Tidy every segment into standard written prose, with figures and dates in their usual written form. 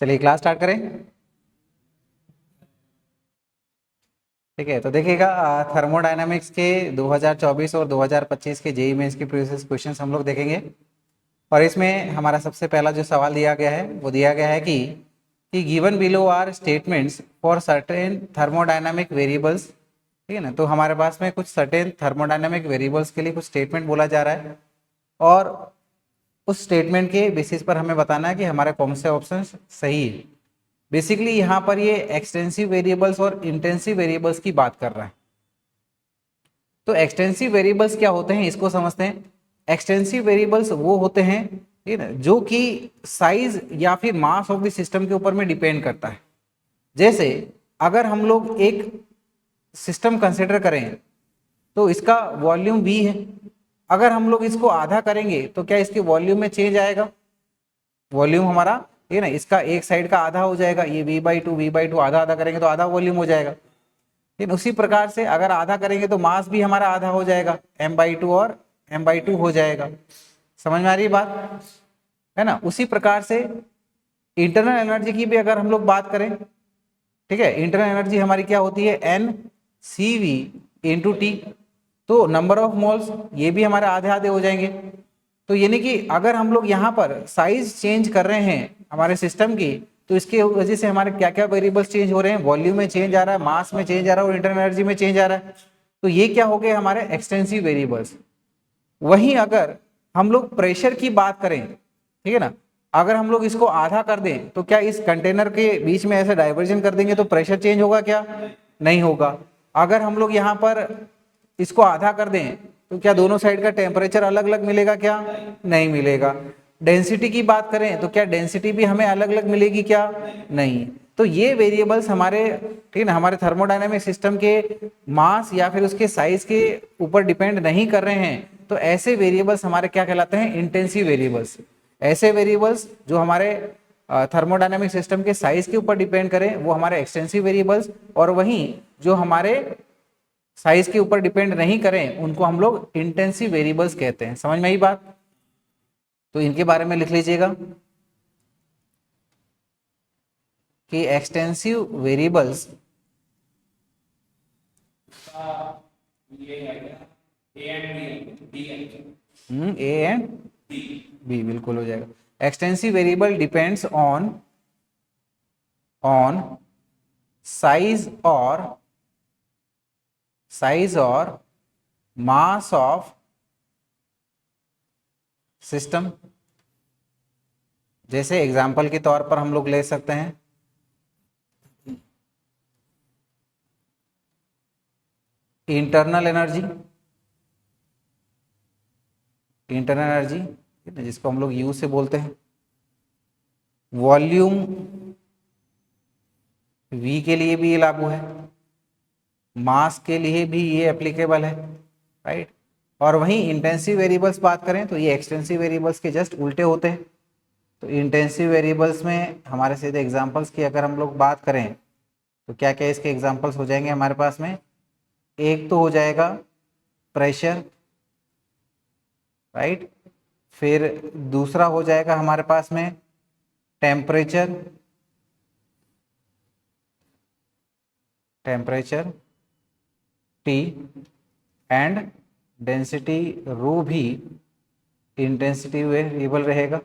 चलिए class start करें। ठीक है, तो देखिएगा थर्मोडायनामिक्स के 2024 और 2025 के जेईई मेंस के प्रीवियस क्वेश्चंस हम लोग देखेंगे। और इसमें हमारा सबसे पहला जो सवाल दिया गया है वो दिया गया है कि given below are statements for certain thermodynamic variables. ठीक है ना, तो हमारे पास में कुछ सर्टेन थर्मोडायनामिक वेरिएबल्स के लिए कुछ स्टेटमेंट बोला जा रहा है और उस स्टेटमेंट के बेसिस पर हमें बताना है कि हमारे कौन से ऑप्शन सही है। बेसिकली यहाँ पर ये एक्सटेंसिव वेरिएबल्स और इंटेंसिव वेरिएबल्स की बात कर रहा है। तो एक्सटेंसिव वेरिएबल्स क्या होते हैं इसको समझते हैं। एक्सटेंसिव वेरिएबल्स वो होते हैं, ठीक है ना, जो कि साइज या फिर मास ऑफ द सिस्टम के ऊपर में डिपेंड करता है। जैसे अगर हम लोग एक सिस्टम कंसिडर करें तो इसका वॉल्यूम V है। अगर हम लोग इसको आधा करेंगे तो क्या इसके वॉल्यूम में चेंज आएगा? वॉल्यूम हमारा, ठीक है ना, इसका एक साइड का आधा हो जाएगा। ये V/2 आधा आधा करेंगे तो आधा वॉल्यूम हो जाएगा। लेकिन उसी प्रकार से अगर आधा करेंगे तो मास भी हमारा आधा हो जाएगा, m/2 और m/2 हो जाएगा। समझ में आ रही है बात, है ना। उसी प्रकार से इंटरनल एनर्जी की भी अगर हम लोग बात करें, ठीक है, इंटरनल एनर्जी हमारी क्या होती है NCV/T। तो नंबर ऑफ मोल्स ये भी हमारे आधे आधे हो जाएंगे। तो यानी कि अगर हम लोग यहाँ पर साइज चेंज कर रहे हैं हमारे सिस्टम की, तो इसके वजह से हमारे क्या क्या वेरिएबल्स चेंज हो रहे हैं। वॉल्यूम में चेंज आ रहा है, मास में चेंज आ रहा है और इंटरनल एनर्जी में चेंज आ रहा है। तो ये क्या हो गए हमारे एक्सटेंसिव वेरिएबल्स। वहीं अगर हम लोग प्रेशर की बात करें, ठीक है ना, अगर हम लोग इसको आधा कर दें तो क्या इस कंटेनर के बीच में ऐसे डाइवर्जन कर देंगे तो प्रेशर चेंज होगा क्या? नहीं होगा। अगर हम लोग यहाँ पर इसको आधा कर दें तो क्या दोनों साइड का टेम्परेचर अलग अलग मिलेगा क्या? नहीं मिलेगा। डेंसिटी की बात करें तो क्या डेंसिटी भी हमें अलग अलग मिलेगी क्या? नहीं। तो ये वेरिएबल्स हमारे, ठीक है ना, हमारे थर्मोडायनामिक सिस्टम के मास या फिर उसके साइज के ऊपर डिपेंड नहीं कर रहे हैं। तो ऐसे वेरिएबल्स हमारे क्या कहलाते हैं? Intensive variables. ऐसे वेरिएबल्स जो हमारे थर्मोडायनामिक सिस्टम के साइज के ऊपर डिपेंड करें वो हमारे एक्सटेंसिव वेरिएबल्स, और वहीं जो हमारे साइज के ऊपर डिपेंड नहीं करें उनको हम लोग इंटेंसिव वेरिएबल्स कहते हैं। समझ में आई बात? तो इनके बारे में लिख लीजिएगा कि extensive variables A and B बिल्कुल हो जाएगा। Extensive variable depends on size और मास ऑफ सिस्टम। जैसे एग्जाम्पल के तौर पर हम लोग ले सकते हैं इंटरनल एनर्जी जिसको हम लोग यू से बोलते हैं। वॉल्यूम V के लिए भी ये लागू है, मास के लिए भी ये एप्लीकेबल है, राइट। और वहीं इंटेंसिव वेरिएबल्स बात करें तो ये एक्सटेंसिव वेरिएबल्स के जस्ट उल्टे होते हैं। तो इंटेंसिव वेरिएबल्स में हमारे सीधे एग्जांपल्स की अगर हम लोग बात करें तो क्या क्या इसके एग्जांपल्स हो जाएंगे हमारे पास में। एक तो हो जाएगा प्रेशर, राइट। फिर दूसरा हो जाएगा हमारे पास में टेम्परेचर T एंड डेंसिटी रो भी इंटेंसिटी वेरिएबल रहेगा।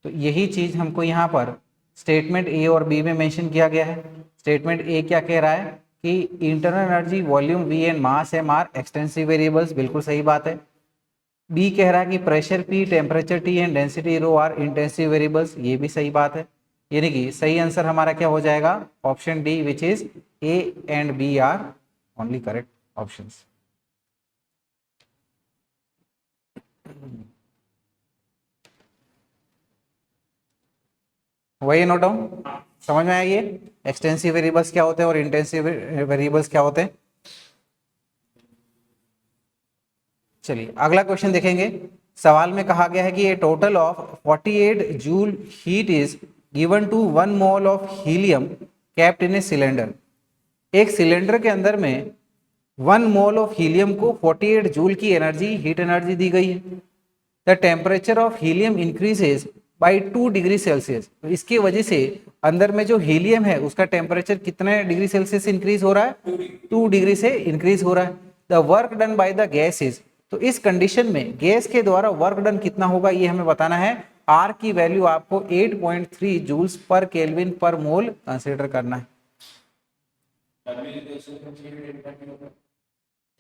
तो यही चीज हमको यहाँ पर स्टेटमेंट ए और बी में मेंशन किया गया है। स्टेटमेंट ए क्या कह रहा है कि internal energy, volume V and mass m are extensive variables, बिल्कुल सही बात है। बी कह रहा है कि pressure P, temperature T and density rho are intensive variables, ये भी सही बात है। यानी कि सही आंसर हमारा क्या हो जाएगा? Option D, which is A and B are only correct options. वही नोट डाउन, समझ में आया ये एक्सटेंसिव वेरिएबल्स क्या होते हैं और इंटेंसिव वेरिएबल्स क्या होते हैं। चलिए अगला क्वेश्चन देखेंगे। सवाल में कहा गया है कि a total of 48 joule heat is given to 1 mole of helium capped in a cylinder. एक सिलेंडर के अंदर में 1 मोल ऑफ हीलियम को 48 जूल की एनर्जी, हीट एनर्जी दी गई है। The temperature of helium increases by 2 degree Celsius. तो इसकी वजह से अंदर में जो हीलियम है उसका टेम्परेचर कितने डिग्री सेल्सियस से इंक्रीज हो रहा है, 2 डिग्री से इंक्रीज हो रहा है। The work done by the gas is, तो इस कंडीशन में गैस के द्वारा वर्क डन कितना होगा ये हमें बताना है। आर की वैल्यू आपको 8.3 जूल्स पर केल्विन पर मोल कंसीडर करना है।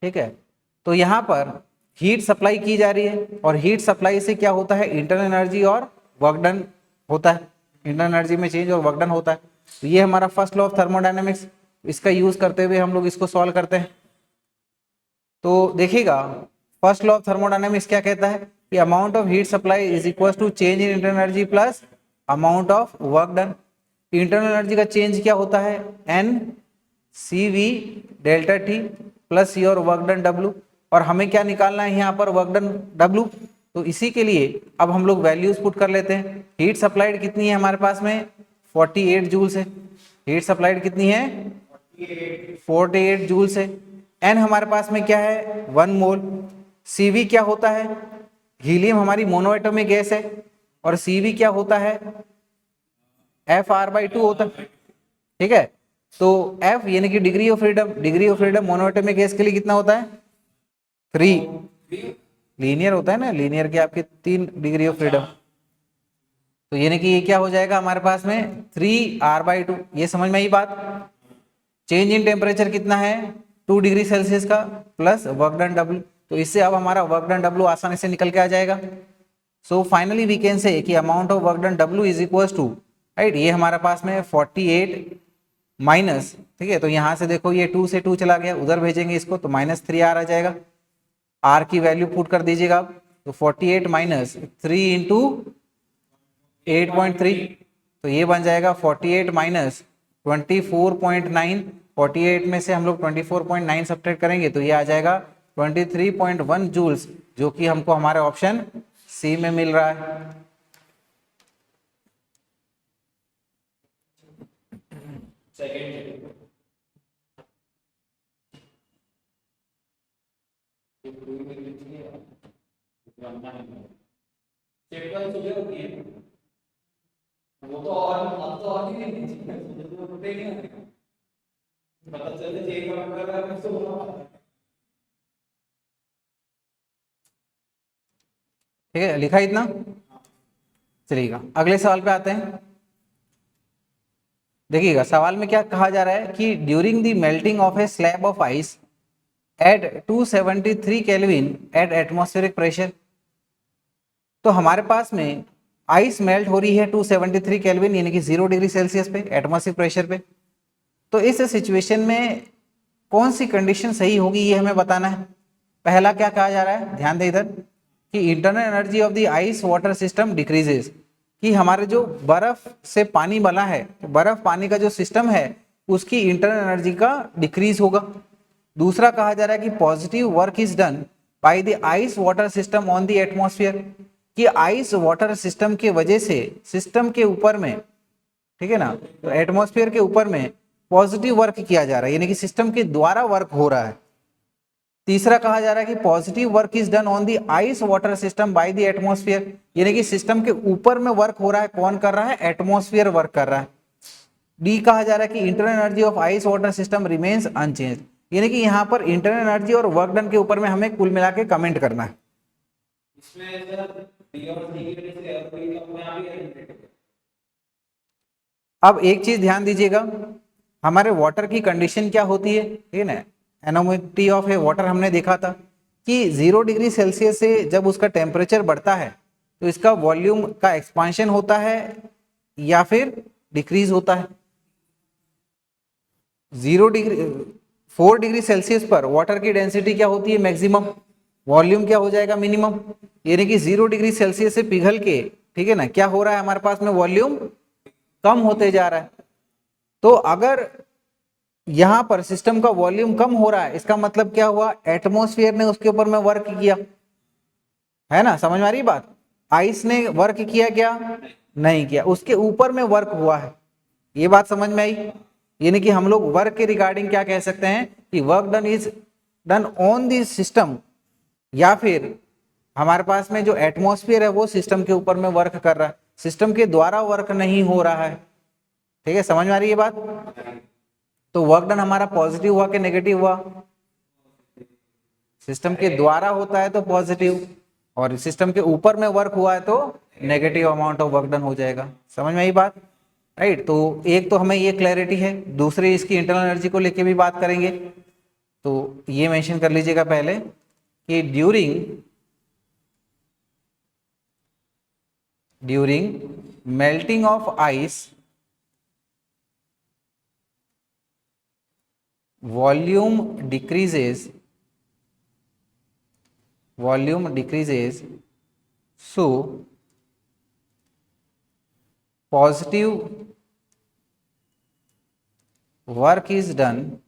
ठीक है, तो यहाँ पर हीट सप्लाई की जा रही है और हीट सप्लाई से क्या होता है, इंटरनल एनर्जी और वर्क डन होता है, इंटरनल एनर्जी में चेंज और वर्क डन होता है। तो ये हमारा फर्स्ट लॉ ऑफ थर्मोडायनेमिक्स, इसका यूज करते हुए हम लोग इसको सॉल्व करते हैं। तो देखिएगा फर्स्ट लॉ ऑफ थर्मोडायनेमिक्स क्या कहता है कि amount of heat supply is equal to change in internal energy plus amount of work done. Internal energy का चेंज क्या होता है, n C V delta T plus your work done W, और हमें क्या निकालना है यहाँ पर, वर्क डन डब्ल्यू। तो इसी के लिए अब हम लोग वैल्यूज पुट कर लेते हैं। हीट सप्लाइड कितनी है हमारे पास में, 48 जूल्स है। हीट सप्लाइड कितनी है, 48 जूल्स है। एन हमारे पास में क्या है, 1 मोल। सीवी क्या होता है, हीलियम हमारी मोनोएटॉमिक गैस है, और सीवी क्या होता है, FR/2 होता है। ठीक है, तो F यानी कि degree of freedom, degree of freedom monoatomic gas के लिए कितना होता है, 3। लीनियर होता है ना, लीनियर के आपके 3 डिग्री ऑफ फ्रीडम, तो यानी कि ये क्या हो जाएगा हमारे पास में 3R/2। ये समझ में आई बात। चेंज इन टेम्परेचर कितना है, 2 डिग्री सेल्सियस का प्लस वर्क डन डब्ल्यू। तो इससे अब हमारा वर्क डन डब्ल्यू आसानी से निकल के आ जाएगा। So finally we can say कि amount of work done W is equal to, right, ये हमारे पास में 48 माइनस, ठीक है, तो यहाँ से देखो ये 2 से 2 चला गया, उधर भेजेंगे इसको तो -3R आ जाएगा। R की वैल्यू पुट कर दीजिएगा आप, तो 48 माइनस 3 इंटू 8.3, तो ये बन जाएगा 48 माइनस 24.9। 48 में से हम लोग 24.9 सब्ट्रैक्ट करेंगे तो ये आ जाएगा 23.1 जूल्स, जो कि हमको हमारे ऑप्शन सी में मिल रहा है। वो तो और अब तो और ही नहीं पता चले जे का कर रहा है तो। ठीक है, लिखा इतना, चलिएगा अगले सवाल पे आते हैं। देखिएगा सवाल में क्या कहा जा रहा है कि during the melting of A slab of ice eight 273 kelvin at atmospheric pressure. तो हमारे पास में आइस मेल्ट हो रही है 273 केल्विन यानी कि 0 डिग्री सेल्सियस पे, एटमॉस्फेरिक प्रेशर पे। तो इस सिचुएशन में कौन सी कंडीशन सही होगी ये हमें बताना है। पहला क्या कहा जा रहा है, ध्यान दे इधर, कि internal energy of the ice water system decreases, कि हमारे जो बर्फ से पानी बना है, बर्फ पानी का जो सिस्टम है उसकी इंटरनल एनर्जी का डिक्रीज होगा। दूसरा कहा जा रहा है कि positive work is done by the ice water system on the atmosphere, कि आइस वाटर सिस्टम के वजह से सिस्टम के ऊपर में, ठीक है ना, तो एटमॉस्फेयर के ऊपर में पॉजिटिव वर्क किया जा रहा है, यानी कि सिस्टम के द्वारा वर्क हो रहा है। तीसरा कहा जा रहा है कि positive work is done on the ice water system by the atmosphere, यानी कि सिस्टम के ऊपर में वर्क हो रहा है, कौन कर रहा है, एटमॉस्फेयर वर्क कर रहा है। डी कहा जा रहा है कि internal energy of ice water system remains unchange, यानी कि यहाँ पर इंटरनल एनर्जी और वर्क डन के ऊपर में हमें कुल मिला के कमेंट करना है। अब एक चीज ध्यान दीजिएगा, हमारे वाटर की कंडीशन क्या होती है, ठीक है ना, एनोमिटी ऑफ ए वाटर हमने देखा था कि 0 डिग्री सेल्सियस से जब उसका टेम्परेचर बढ़ता है तो इसका वॉल्यूम का एक्सपांशन होता है या फिर डिक्रीज होता है। 4 डिग्री सेल्सियस पर वाटर की डेंसिटी क्या होती है, मैक्सिमम, वॉल्यूम क्या हो जाएगा, मिनिमम, यानी कि 0 डिग्री सेल्सियस से पिघल के, ठीक है ना, क्या हो रहा है हमारे पास में, वॉल्यूम कम होते जा रहा है। तो अगर यहां पर सिस्टम का वॉल्यूम कम हो रहा है, इसका मतलब क्या हुआ, एटमॉस्फेयर ने उसके ऊपर में वर्क किया, है ना, समझ में आ रही बात। आइस ने वर्क किया क्या, नहीं किया, उसके ऊपर में वर्क हुआ है, ये बात समझ में आई। यानी कि हम लोग वर्क के रिगार्डिंग क्या कह सकते हैं कि work done is done on this system, या फिर हमारे पास में जो एटमॉस्फेयर है वो सिस्टम के ऊपर में वर्क कर रहा है। सिस्टम के द्वारा वर्क नहीं हो रहा है। ठीक है, समझ में आ रही है बात? तो वर्क डन हमारा पॉजिटिव हुआ कि नेगेटिव हुआ? सिस्टम के द्वारा होता है तो पॉजिटिव, और सिस्टम के ऊपर में वर्क हुआ है तो negative amount of work done हो जाएगा। समझ में आई बात? राइट। तो एक तो हमें ये क्लैरिटी है, दूसरी इसकी इंटरनल एनर्जी को लेके भी बात करेंगे। तो ये मेंशन कर लीजिएगा पहले कि during melting of ice volume decreases, so positive work is done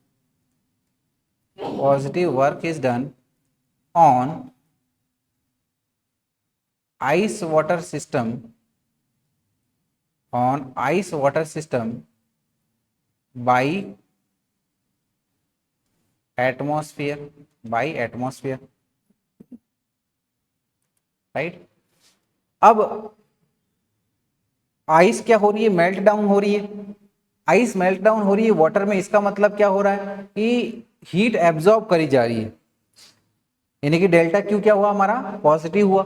on ice water system by atmosphere, right. अब आइस क्या हो रही है? मेल्ट डाउन हो रही है। आइस मेल्ट डाउन हो रही है वाटर में, इसका मतलब क्या हो रहा है कि हीट एब्जॉर्ब करी जा रही है, यानी कि डेल्टा क्यू क्या हुआ हमारा? पॉजिटिव हुआ,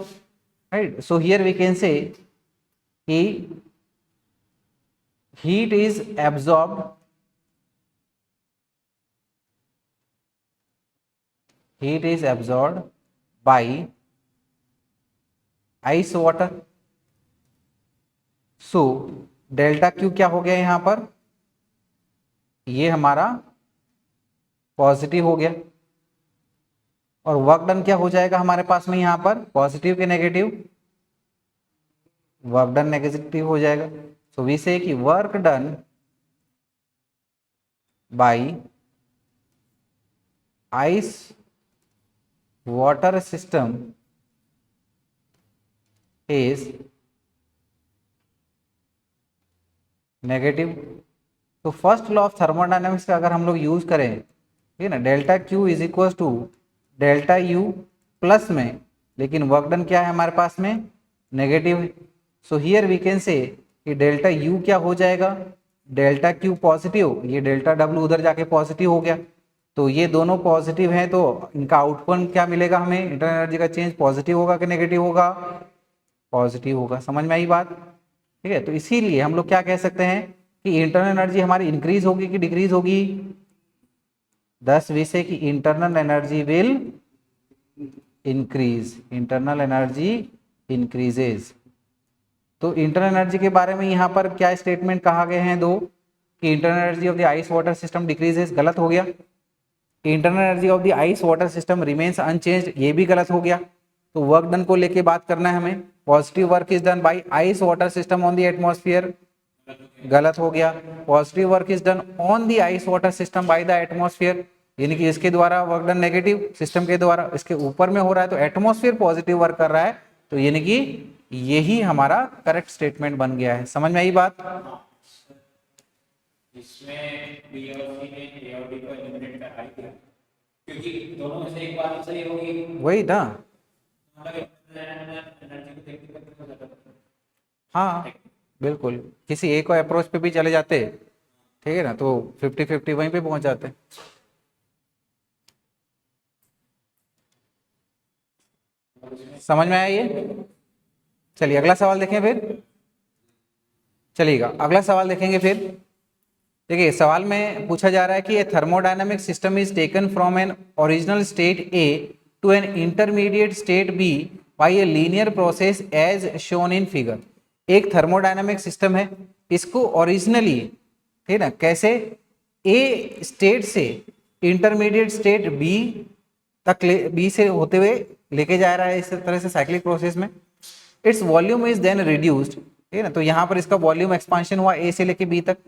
right. So here we can say कि heat is absorbed by ice water, so delta Q क्या हो गया यहां पर? ये हमारा पॉजिटिव हो गया, और वर्क डन क्या हो जाएगा हमारे पास में यहां पर? पॉजिटिव के नेगेटिव? वर्क डन नेगेटिव हो जाएगा। सो वी से कि work done by ice water system is negative. तो फर्स्ट लॉ ऑफ थर्मोडायनेमिक्स का अगर हम लोग यूज करें, ठीक है ना, delta Q is equal to delta U plus में, लेकिन वर्क डन क्या है हमारे पास में? नेगेटिव है। सो हियर वी कैन से कि डेल्टा यू क्या हो जाएगा? डेल्टा क्यू पॉजिटिव, ये डेल्टा डब्ल्यू उधर जाके पॉजिटिव हो गया, तो ये दोनों पॉजिटिव हैं, तो इनका आउटपुट क्या मिलेगा हमें? इंटरनल एनर्जी का चेंज पॉजिटिव होगा कि नेगेटिव होगा? पॉजिटिव होगा। समझ में आई बात? ठीक है, तो इसीलिए हम लोग क्या कह सकते हैं कि इंटरनल एनर्जी हमारी इंक्रीज होगी कि डिक्रीज होगी? 10 विषय की internal energy will increase, internal energy increases. तो इंटरनल एनर्जी के बारे में यहाँ पर क्या स्टेटमेंट कहा गए हैं? दो, कि internal energy of the ice water system decreases, गलत हो गया। Internal energy of the ice water system remains unchanged, ये भी गलत हो गया। तो वर्क डन को लेके बात करना है हमें। Positive work is done by ice water system on the atmosphere, गलत हो गया। Positive work is done on the ice water system by the atmosphere, यानी कि इसके द्वारा वर्क डन नेगेटिव, सिस्टम के द्वारा इसके ऊपर में हो रहा है, तो एटमॉस्फेयर पॉजिटिव वर्क कर रहा है, तो यानी कि यही हमारा करेक्ट स्टेटमेंट बन गया है। समझ में आई बात? इसमें बी और सी ने ए और डी को एलिमिनेट कर दिया, क्योंकि दोनों में से एक बात सही होगी, वही ना। हाँ बिल्कुल, किसी एक अप्रोच पे भी चले जाते, ठीक है ना, तो 50-50 वहीं पे पहुंच जाते। समझ में आया ये? चलिए अगला सवाल देखें फिर। चलिएगा अगला सवाल देखेंगे फिर। देखिए सवाल में पूछा जा रहा है कि a thermodynamic system is taken from an original state A to an intermediate state B by a linear process as shown in figure. एक थर्मोडायनामिक सिस्टम है, इसको ओरिजिनली, ठीक है ना, कैसे ए स्टेट से इंटरमीडिएट स्टेट बी तक B से होते हुए लेके जा रहा है, इस तरह से साइक्लिक प्रोसेस में। Its volume is then reduced, ठीक है ना, तो यहाँ पर इसका वॉल्यूम एक्सपांशन हुआ ए से लेके बी तक,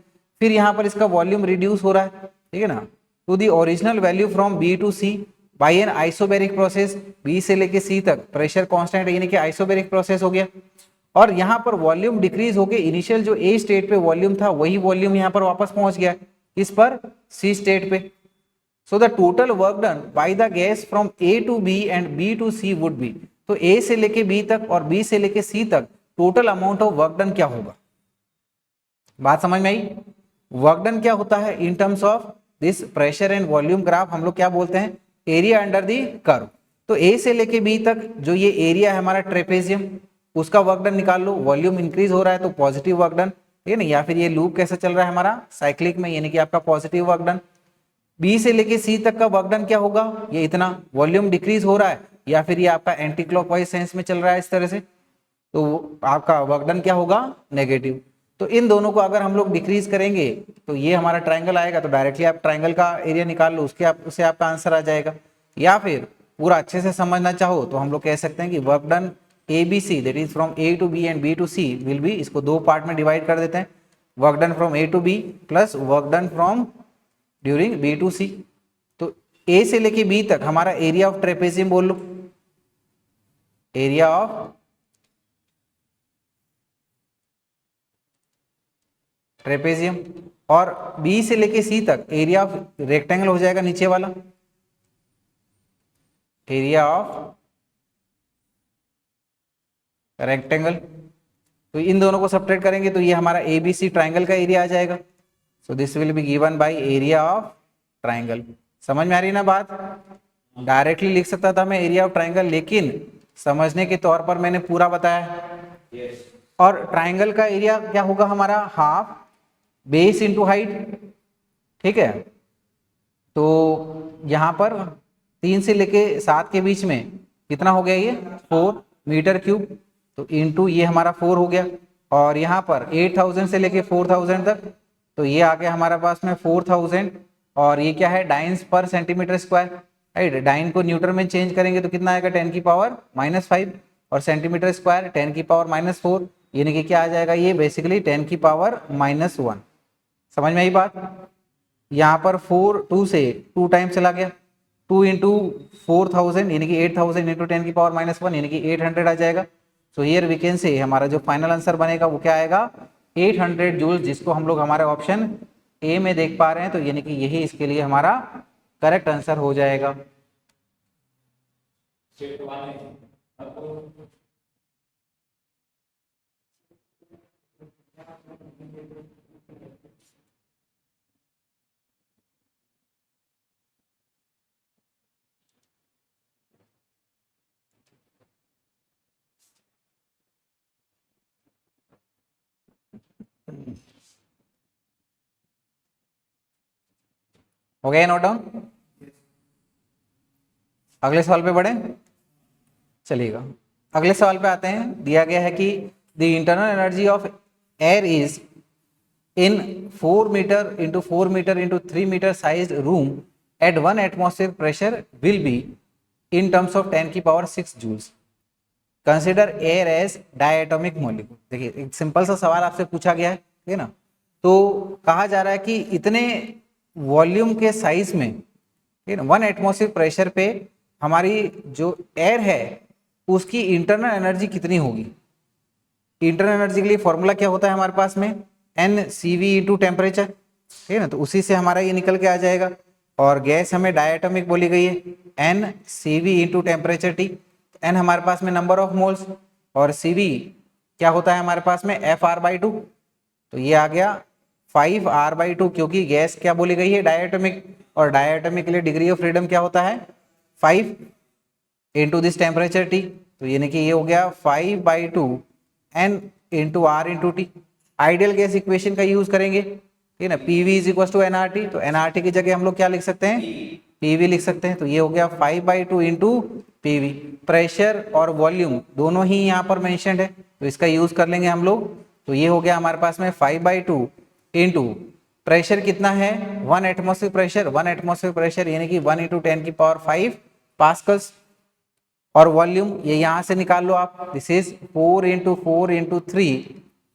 फिर यहाँ पर इसका वॉल्यूम रिड्यूस हो रहा है, ठीक है ना, to the original value from B to C by an isobaric process. B से लेके सी तक प्रेशर कांस्टेंट, यानी कि आइसोबैरिक प्रोसेस हो गया। और यहाँ पर वॉल्यूम डिक्रीज हो गया, इनिशियल जो ए स्टेट पे वॉल्यूम था वही वॉल्यूम यहाँ पर वापस पहुंच गया, इस पर सी स्टेट पे। So the total work done by the gas from A to B and B to C would be, तो ए से लेके बी तक और बी से लेके सी तक total amount of work done क्या होगा। बात समझ में आई। वर्क डन क्या होता है इन terms of this pressure and volume graph, हम लोग क्या बोलते हैं, एरिया अंडर दी कर्व। तो ए से लेके बी तक जो ये एरिया है हमारा ट्रेपेजियम, उसका वर्क डन निकाल लो। वॉल्यूम इंक्रीज हो रहा है तो पॉजिटिव वर्क डन, ठीक है ना। या फिर ये लूप कैसे चल रहा है हमारा साइक्लिक में, यानी कि आपका पॉजिटिव वर्क डन। बी से लेके सी तक का वर्क डन क्या होगा, ये इतना वॉल्यूम डिक्रीज हो रहा है या फिर ये आपका एंटी क्लॉकवाइज सेंस में चल रहा है इस तरह से, तो आपका वर्क डन क्या होगा, नेगेटिव। तो इन दोनों को अगर हम लोग डिक्रीज करेंगे तो ये हमारा ट्राइंगल आएगा, तो डायरेक्टली आप ट्राइंगल का एरिया निकाल लो, उससे आपका आंसर आ जाएगा। या फिर पूरा अच्छे से समझना चाहो तो हम लोग कह सकते हैं कि work done A B C, that is from A to B and B to C will be, इसको दो पार्ट में डिवाइड कर देते हैं, work done from A to B plus work done from during B to C. तो A से लेके B तक हमारा एरिया ऑफ ट्रेपेजियम बोल लो, एरिया ऑफ ट्रेपेजियम, और बी से लेके सी तक एरिया ऑफ रेक्टेंगल हो जाएगा नीचे वाला, एरिया ऑफ रेक्टेंगल। तो इन दोनों को सब्ट्रैक्ट करेंगे तो ये हमारा एबीसी ट्राइंगल का एरिया आ जाएगा। So this will be given by area of triangle. समझ में आ रही ना बात। डायरेक्टली लिख सकता था मैं एरिया ऑफ ट्राइंगल, लेकिन समझने के तौर पर मैंने पूरा बताया। और ट्राइंगल का एरिया क्या होगा हमारा, हाफ बेस इंटू हाइट, ठीक है। तो यहाँ पर 3 से लेके 7 के बीच में कितना हो गया, ये 4 मीटर क्यूब, तो इंटू ये हमारा 4 हो गया। और यहाँ पर 8000 से लेके 4000 तक, तो ये आ गया हमारा पास में 4000, और ये क्या है, डाइन्स पर सेंटीमीटर स्क्वायर, राइट। डाइन को न्यूटन में चेंज करेंगे तो कितना आएगा, 10 की पावर -5, और सेंटीमीटर स्क्वायर 10 की पावर -4, यानी कि क्या आ जाएगा, ये बेसिकली 10 की पावर -1। समझ में आई बात। यहाँ पर 4 2 से 2 टाइम चला गया, 2 इंटू 4000 यानी कि 8000 इंटू 10 की पावर -1 यानी कि 800 आ जाएगा। सो हियर वी कैन से हमारा जो फाइनल आंसर बनेगा वो क्या आएगा, 800 जूल, जिसको हम लोग हमारे ऑप्शन ए में देख पा रहे हैं। तो यानी कि यही इसके लिए हमारा करेक्ट आंसर हो जाएगा। हो गया नोट डाउन। अगले सवाल पे बढ़े, चलिएगा अगले सवाल पे आते हैं। दिया गया है कि the internal energy of air is in 4 meter into 4 meter into 3 meter sized room at 1 atmosphere pressure will be in terms of 10 की power 6 joules. Consider air as diatomic molecule. देखिए एक सिंपल सा सवाल आपसे पूछा गया है, ठीक है ना। तो कहा जा रहा है कि इतने वॉल्यूम के साइज में, ठीक है ना, 1 एटमॉस्फेयर प्रेशर पे हमारी जो एयर है उसकी इंटरनल एनर्जी कितनी होगी। इंटरनल एनर्जी के लिए फॉर्मूला क्या होता है हमारे पास में, N C V into temperature, ठीक है ना। तो उसी से हमारा ये निकल के आ जाएगा। और गैस हमें डायटोमिक बोली गई है, n C V into temperature T. N हमारे पास में नंबर ऑफ मोल्स, और सी वी क्या होता है हमारे पास में, एफ आर बाई 2। तो ये आ गया 5R/2, क्योंकि गैस क्या बोली गई है, डायटोमिक, और डायटोमिक के लिए डिग्री ऑफ फ्रीडम क्या होता है, 5 इंटू दिस टेम्परेचर टी। तो यानी कि ये हो गया 5/2 n into R into T. Ideal gas equation का यूज करेंगे, ठीक है ना, PV is equal to nRT. तो एनआरटी की जगह हम लोग क्या लिख सकते हैं, पीवी लिख सकते हैं। तो ये हो गया 5/2 इंटू पीवी। प्रेशर और वॉल्यूम दोनों ही यहाँ पर मेंशन्ड है, तो इसका यूज कर लेंगे हम लोग। तो ये हो गया हमारे पास में 5/2 इंटू प्रेशर कितना है, 1 एटमॉस्फेयर प्रेशर, 1 एटमॉस्फेयर प्रेशर यानी कि 1 इंटू 10 की पावर 5 पास्कल्स। और वॉल्यूम ये यहाँ से निकाल लो आप, दिस इज 4 इंटू 4 इंटू 3,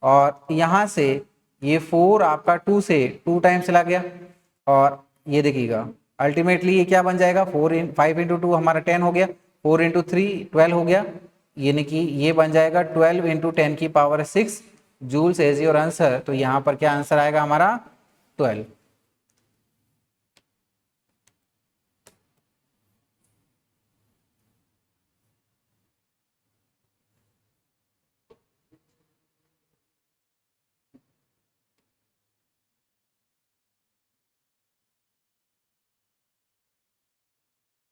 और यहाँ से ये 4 आपका 2 से 2 टाइम चला गया, और ये देखिएगा अल्टीमेटली ये क्या बन जाएगा, 5 इंटू 2 हमारा 10 हो गया, 4 इंटू 3 12 हो गया, यानी कि ये बन जाएगा 12 इंटू 10 की power 6 joules as your answer. तो यहाँ पर क्या आंसर आएगा हमारा, 12।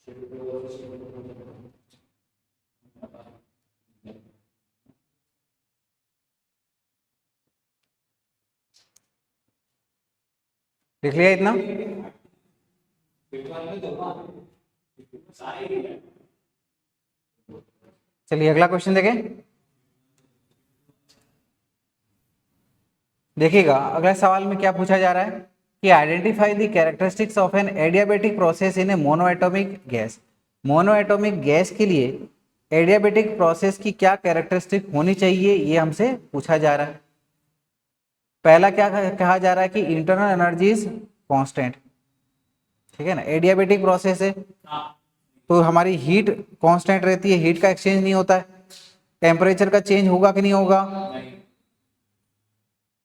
लिख लिया इतना? चलिए अगला क्वेश्चन देखें। देखिएगा अगला सवाल में क्या पूछा जा रहा है कि identify the characteristics of an adiabatic process in a monoatomic gas. Monoatomic gas के लिए एडियाबेटिक प्रोसेस की क्या कैरेक्टरिस्टिक होनी चाहिए, ये हमसे पूछा जा रहा है। पहला क्या कहा जा रहा है कि इंटरनल एनर्जी इज कांस्टेंट, ठीक है ना, एडियाबेटिक प्रोसेस है तो हमारी हीट कांस्टेंट रहती है, हीट का एक्सचेंज नहीं होता है। टेम्परेचर का चेंज होगा कि नहीं होगा?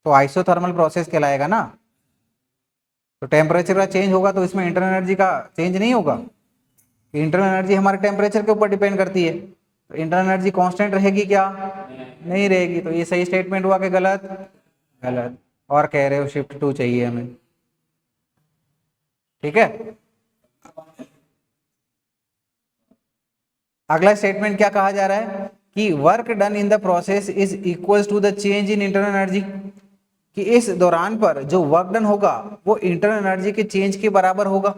तो आइसोथर्मल प्रोसेस कहलाएगा ना। तो टेम्परेचर का चेंज होगा तो इसमें इंटरनल एनर्जी का चेंज नहीं होगा। इंटरनल एनर्जी हमारे टेम्परेचर के ऊपर डिपेंड करती है, तो इंटरनल एनर्जी कांस्टेंट रहेगी क्या? नहीं रहेगी। तो ये सही स्टेटमेंट हुआ कि गलत? गलत। और कह रहे हो शिफ्ट 2 चाहिए हमें, ठीक है। अगला स्टेटमेंट क्या कहा जा रहा है कि work done in the process is equal to the change in internal energy, कि इस दौरान पर जो वर्क डन होगा वो इंटरनल एनर्जी के चेंज के बराबर होगा।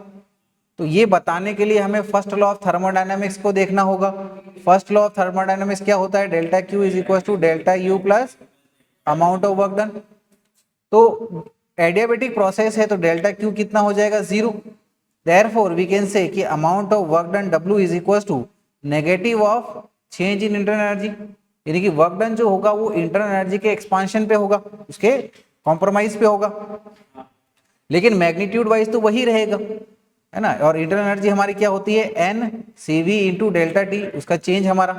तो ये बताने के लिए हमें फर्स्ट लॉ ऑफ थर्मोडायनेमिक्स को देखना होगा। फर्स्ट लॉ ऑफ थर्मोडायनेमिक्स क्या होता है? Delta Q is equal to delta U plus amount of work done. तो एडियाबेटिक प्रोसेस है तो डेल्टा क्यू कितना हो जाएगा? 0। देयरफॉर वी कैन से कि amount of work done W is equal to negative of change in internal energy, यानी कि work done जो होगा वो इंटरनल एनर्जी के एक्सपांशन पे होगा, उसके कॉम्प्रोमाइज पे होगा, लेकिन मैग्नीट्यूड वाइज तो वही रहेगा, है ना। और इंटरनल एनर्जी हमारी क्या होती है? N C V into delta T, उसका चेंज हमारा,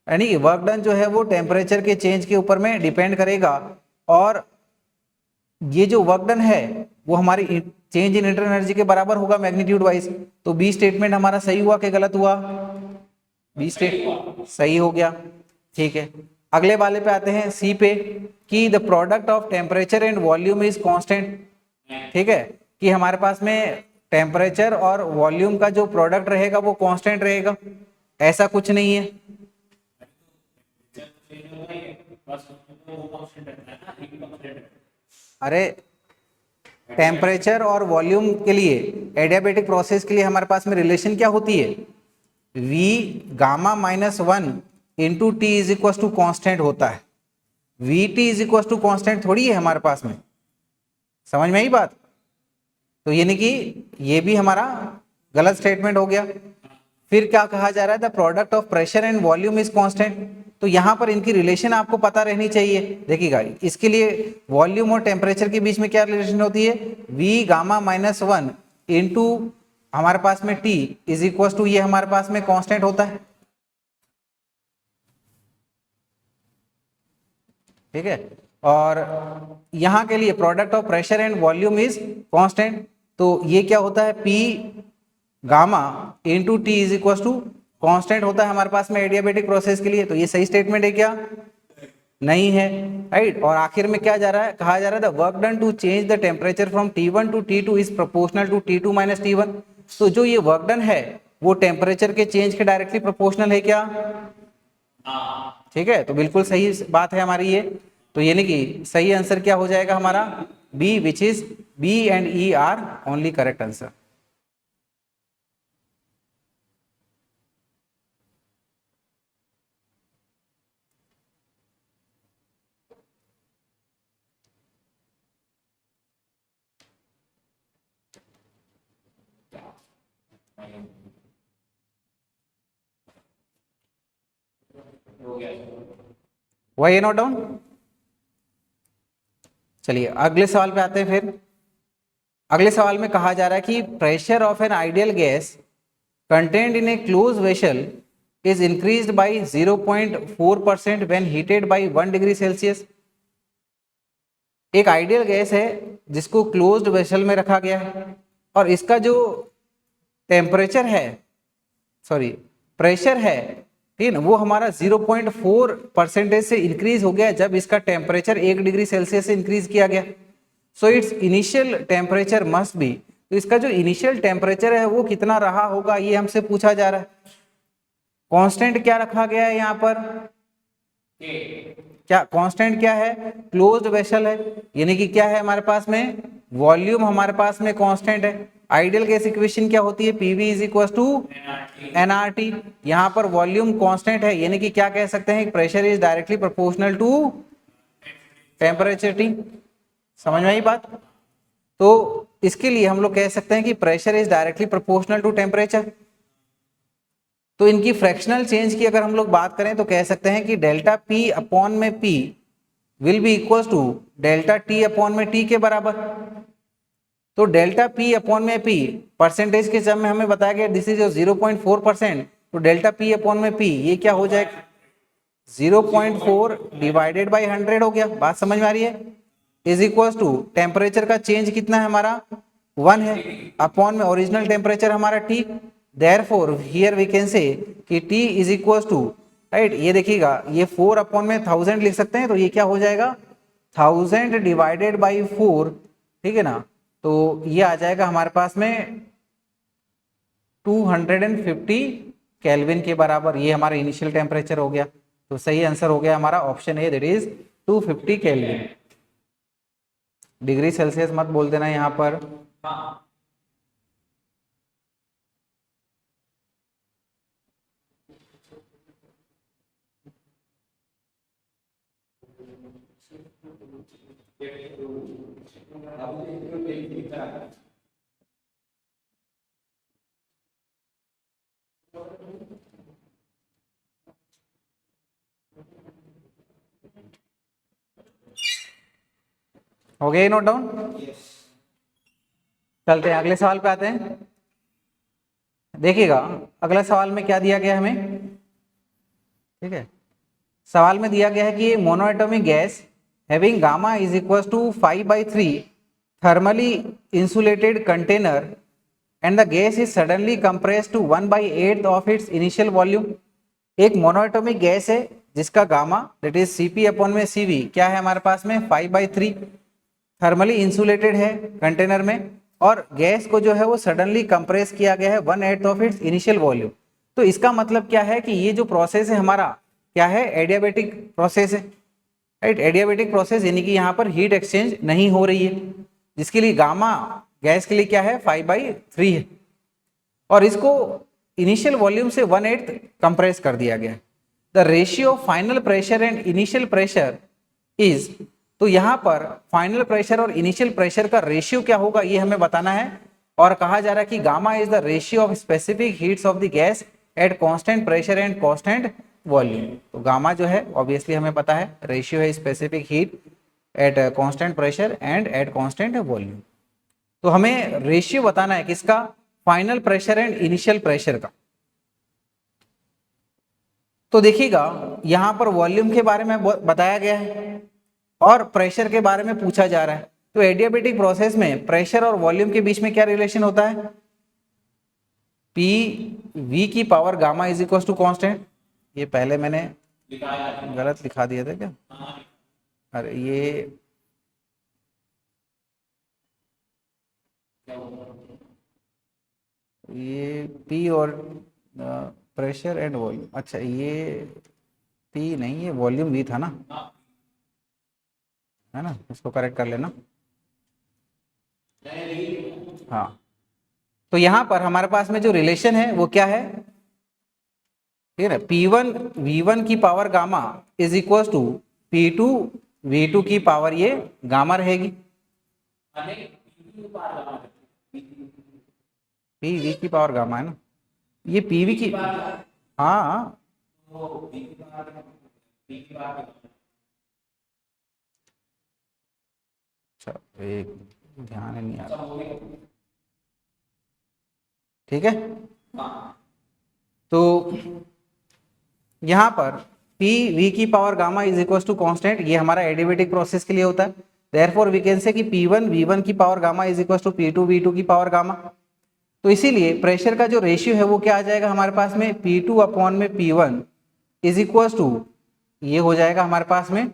यानी कि वर्क डन जो है वो टेम्परेचर के चेंज के ऊपर में डिपेंड करेगा। और ये जो वर्क डन है वो हमारी चेंज इन इंटरनल एनर्जी के बराबर होगा मैग्नीट्यूड वाइज। तो बी स्टेटमेंट हमारा सही हुआ कि गलत हुआ? बी स्टेटमेंट सही हो गया, ठीक है। अगले वाले पे आते हैं, सी पे, कि the product of temperature and volume is constant, ठीक है, कि हमारे पास में टेम्परेचर और वॉल्यूम का जो प्रोडक्ट रहेगा वो कांस्टेंट रहेगा। ऐसा कुछ नहीं है। अरे टेम्परेचर और वॉल्यूम के लिए एडियाबेटिक प्रोसेस के लिए हमारे पास में रिलेशन क्या होती है? V gamma -1 into T is equal to constant होता है। V T is equal to constant थोड़ी है हमारे पास में, समझ में आई बात? तो यानी कि ये भी हमारा गलत स्टेटमेंट हो गया। फिर क्या कहा जा रहा है? The product of pressure and volume is constant. तो यहाँ पर इनकी रिलेशन आपको पता रहनी चाहिए। देखिएगा इसके लिए वॉल्यूम और टेम्परेचर के बीच में क्या रिलेशन होती है? V गामा -1 इंटू हमारे पास में T इज इक्वल टू, ये हमारे पास में कांस्टेंट होता है, ठीक है। और यहाँ के लिए product of pressure and volume is constant, तो ये क्या होता है? P gamma into T is equal to constant होता है हमारे पास में एडियाबेटिक प्रोसेस के लिए। तो ये सही स्टेटमेंट है क्या? नहीं है, राइट। और आखिर में क्या जा रहा है? कहा जा रहा है the work done to change the temperature from T1 to T2 is proportional to T2 minus T1। तो जो ये वर्क डन है वो टेम्परेचर के चेंज के डायरेक्टली प्रोपोर्शनल है क्या? ठीक है, तो बिल्कुल सही बात है हमारी ये। तो यानी कि सही आंसर क्या हो जाएगा हमारा? B, which is B and E are only correct answer. वही नोट डाउन। चलिए अगले सवाल पे आते हैं। फिर अगले सवाल में कहा जा रहा है कि pressure of an ideal gas contained in A close vessel is increased by 0.4% when heated bye 1 degree Celsius. एक आइडियल गैस है जिसको क्लोज्ड वेसल में रखा गया है और इसका जो टेम्परेचर है, सॉरी प्रेशर है, ठीक है ना, वो हमारा 0.4% से इंक्रीज हो गया जब इसका टेम्परेचर 1 डिग्री सेल्सियस से इंक्रीज किया गया। So it's initial temperature must be तो इसका जो इनिशियल टेम्परेचर है वो कितना रहा होगा ये हमसे पूछा जा रहा है। कांस्टेंट क्या रखा गया है यहाँ पर, क्या कांस्टेंट क्या है, क्लोज्ड वेसल है, यानी कि क्या है हमारे पास में वॉल्यूम हमारे पास में कांस्टेंट है। आइडियल गैस इक्वेशन क्या होती है, PV is equal to nRT. यहाँ पर वॉल्यूम कांस्टेंट है, यानी कि क्या कह सकते हैं, pressure is directly proportional to temperature T. समझ में आई बात। तो इसके लिए हम लोग कह सकते हैं कि pressure is directly proportional to temperature. तो इनकी फ्रैक्शनल चेंज की अगर हम लोग बात करें तो कह सकते हैं कि डेल्टा पी अपॉन में P will be equal to delta T upon में टी के बराबर। तो डेल्टा पी अपॉन में पी परसेंटेज के टर्म में हमें बताया गया दिस इज 0.4%। तो डेल्टा पी अपॉन में पी ये क्या हो जाएगा, 0.4 डिवाइडेड बाई 100 हो गया। बात समझ में आ रही है। इज इक्वल टू टेम्परेचर का चेंज कितना है हमारा 1 है, अपॉन में ओरिजिनल टेम्परेचर हमारा T। Therefore here we can say कि T is equals to right, ये देखिएगा ये 4 अपॉन में 1000 लिख सकते हैं, तो ये क्या हो जाएगा 1000 डिवाइडेड बाई 4, ठीक है ना। तो ये आ जाएगा हमारे पास में 250 केल्विन के बराबर। ये हमारा इनिशियल टेम्परेचर हो गया। तो सही आंसर हो गया हमारा option A, that is 250 kelvin. Degree Celsius मत बोल देना यहाँ पर। हो गया नोट डाउन। चलते हैं अगले सवाल पे आते हैं। देखिएगा अगला सवाल में क्या दिया गया हमें, ठीक है। सवाल में दिया गया है कि monoatomic gas having gamma is equal to 5/3 thermally insulated container and the gas is suddenly compressed to 1/8 of its initial volume. एक मोनोएटॉमिक गैस है जिसका gamma that is Cp upon में Cv क्या है हमारे पास में 5/3, थर्मली इंसुलेटेड है कंटेनर में, और गैस को जो है वो सडनली कंप्रेस किया गया है 1/8 ऑफ इट्स इनिशियल वॉल्यूम। तो इसका मतलब क्या है कि ये जो प्रोसेस है हमारा क्या है, एडियाबेटिक प्रोसेस है, राइट। एडियाबेटिक प्रोसेस यानी कि यहाँ पर हीट एक्सचेंज नहीं हो रही है, जिसके लिए गामा गैस के लिए क्या है 5/3 है, और इसको इनिशियल वॉल्यूम से 1/8 कंप्रेस कर दिया गया है। The ratio of final pressure and initial pressure is, तो यहाँ पर फाइनल प्रेशर और इनिशियल प्रेशर का रेशियो क्या होगा ये हमें बताना है। और कहा जा रहा है कि gamma is the ratio of specific heats of the gas at constant pressure and constant volume. तो गामा जो है ऑब्वियसली हमें पता है रेशियो है specific heat at constant pressure and at constant volume. तो हमें रेशियो बताना है किसका, final pressure and initial pressure का। तो देखिएगा यहां पर वॉल्यूम के बारे में बताया गया है और प्रेशर के बारे में पूछा जा रहा है। तो एडियाबेटिक प्रोसेस में प्रेशर और वॉल्यूम के बीच में क्या रिलेशन होता है, पी वी की power gamma is equal to constant. ये पहले मैंने गलत लिखा दिया था क्या, अरे ये पी और प्रेशर एंड वॉल्यूम, अच्छा ये पी नहीं है वॉल्यूम वी था ना, है ना, इसको करेक्ट कर लेना। हाँ, तो यहां पर हमारे पास में जो रिलेशन है वो क्या है, ठीक है ना, P1 V1 की power gamma is equal to P2 V2 की पावर ये गामा रहेगी। PV की पावर गामा है ना, ये PV की, हाँ अच्छा एक ध्यान नहीं आ रहा, ठीक है। तो यहां पर पी वी की power gamma is equal to constant, ये हमारा एडियाबेटिक प्रोसेस के लिए होता है। देयरफॉर वी कैन से कि P1 V1 की power gamma is equal to P2 V2 की पावर गामा। तो इसीलिए प्रेशर का जो रेशियो है वो क्या आ जाएगा हमारे पास में, P2 अपॉन में P1 इज इक्वल टू, ये हो जाएगा हमारे पास में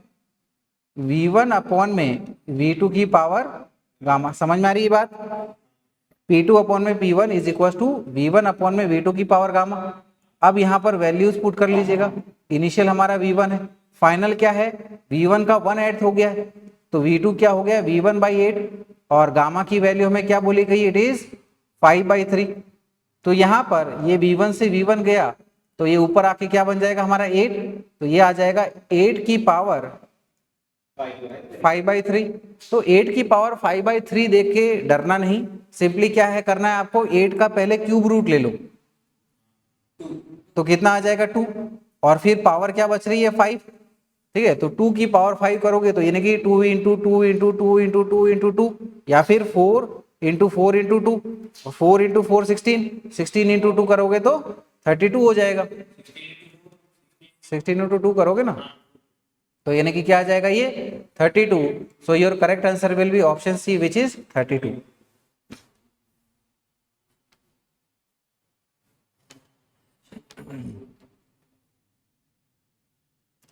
V1 अपॉन में V2 की पावर गामा। समझ में आ रही है बात। P2 अपॉन में P1 is equal to V1 upon में V2 की पावर गामा। अब यहाँ पर वैल्यूज पुट कर लीजिएगा। इनिशियल हमारा V1 है, फाइनल क्या है, V1 का 1/8 हो गया है, तो V2 क्या हो गया, V1/8, और गामा की वैल्यू हमें क्या बोली गई, इट इज 5/3। तो यहाँ पर ये V1 से V1 गया, तो ये ऊपर आके क्या बन जाएगा हमारा 8, तो ये आ जाएगा 8 की पावर 5/3। तो 8 की पावर 5/3 देख के डरना नहीं, सिंपली क्या है करना है आपको, 8 का पहले क्यूब रूट ले लो, तो कितना आ जाएगा 2, और फिर पावर क्या बच रही है 5, ठीक है। तो 2 की पावर 5 करोगे तो यानी कि 2 इंटू 2 इंटू 2 इंटू 2 इंटू 2, या फिर 4 इंटू 4 इंटू 2, 4 इंटू 4 16, 16 इंटू 2 करोगे तो 32 हो जाएगा। 16 इंटू 2 करोगे ना, तो यानी कि क्या आ जाएगा ये 32। So your correct answer will be option C which is 32।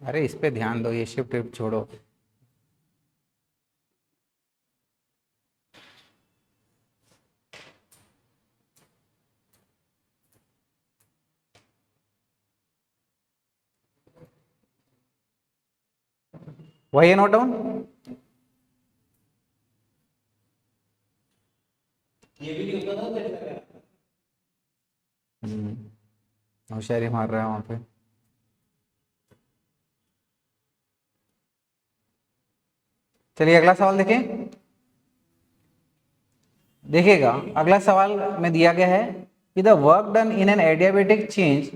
अरे इस पे ध्यान दो, ये शिफ्ट छोड़ो। वही है नोट डाउन। ये भी नहीं होता था होशियारी मार रहा है वहां पे। चलिए अगला सवाल देखें। देखिएगा अगला सवाल में दिया गया है कि the work done in N adiabatic change